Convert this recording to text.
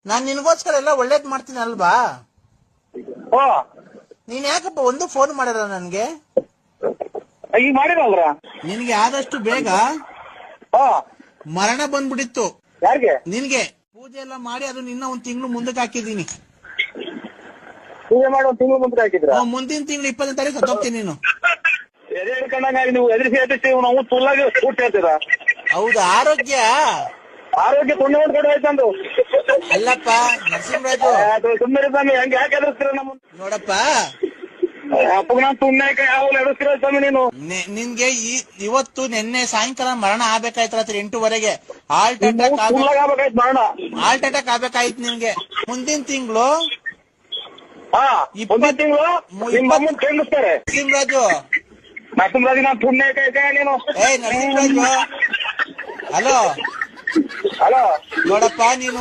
ನಾನ್ ನಿನ್ಗೋಸ್ಕರ ಎಲ್ಲ ಒಳ್ಳೇದ್ ಮಾಡ್ತೀನಿ ಅಲ್ವಾ? ಓ ನೀನ್ ಯಾಕಪ್ಪ ಒಂದು ಫೋನ್ ಮಾಡಿರ ನನ್ಗೆ? ಈಗ ಮಾಡಿರಲ್ರ ನಿನ್ಗೆ ಆದಷ್ಟು ಬೇಗ ಓ ಮರಣ ಬಂದ್ಬಿಟ್ಟಿತ್ತು. ಯಾರಿಗೆ? ನಿನ್ಗೆ ಪೂಜೆ ಎಲ್ಲ ಮಾಡಿ ಅದು ನಿನ್ನ ಒಂದ್ ತಿಂಗಳು ಮುಂದಕ್ಕೆ ಹಾಕಿದೀನಿ. ಪೂಜೆ ಮಾಡಿ ಒಂದ್ ತಿಂಗಳು ಮುಂದೆ ಹಾಕಿದ್ರ? ಮುಂದಿನ ತಿಂಗಳು 20ನೇ ತಾರೀಕು ಸತ್ತೋಗ್ತೀನಿ ನೀನು. ಎದೆ ಹಿಡ್ಕೊಂಡಂಗಾಗಿ ನೀವು ಎದುರಿಸಿ ಹೇಳ್ತೀವಿ, ನಾವು ತುಲ್ಲಾಗಿ ಊಟ ಹೇಳ್ತೀರಾ? ಹೌದು, ಆರೋಗ್ಯ ತೊಂದರೆ ಮಾಡ್ಕೊಂಡು ಹೋಯ್ತಂದು. ಅಲ್ಲಪ್ಪ ನರಸಿಂಹರಾಜು, ಸುಮ್ಮನೆ ಸ್ವಾಮಿ, ಹಂಗೆ ಯಾಕೆ ಎದುರಿಸ್ತೀರ ನಮ್ಮ? ನೋಡಪ್ಪ, ಅಪ್ಪಗ ನಾನು ತುಣ್ಣಾಕ ಯಾವಾಗ ಎದುರಿಸ್ತೀರ ಸ್ವಾಮಿ ನೀನು? ನಿನ್ಗೆ ಇವತ್ತು ನಿನ್ನೆ ಸಾಯಂಕಾಲ ಮರಣ ಆಗ್ಬೇಕಾಯ್ತು, ರಾತ್ರಿ 8 ಹಾರ್ಟ್ ಅಟ್ಯಾಕ್ ಆಗ್ಬೇಕಾಯ್ತು ಮರಣ. ಹಾರ್ಟ್ ಅಟ್ಯಾಕ್ ಆಗ್ಬೇಕಾಯ್ತು ನಿನ್ಗೆ. ಮುಂದಿನ ತಿಂಗಳು ಮುಂದಿನ ತಿಂಗಳು ನಿಮ್ಮ ಅಮ್ಮನ್ ಕೇಳಿಸ್ತಾರೆ. ನರಸಿಂಹರಾಜು, ನರಸಿಂಹರಾಜು, ನಾನು ತುಣ್ಣಾಕ ನೀನು. ನರಸಿಂಹರಾಜು, ಹಲೋ ಹಲೋ ನೋಡಪ್ಪ, ನೀನು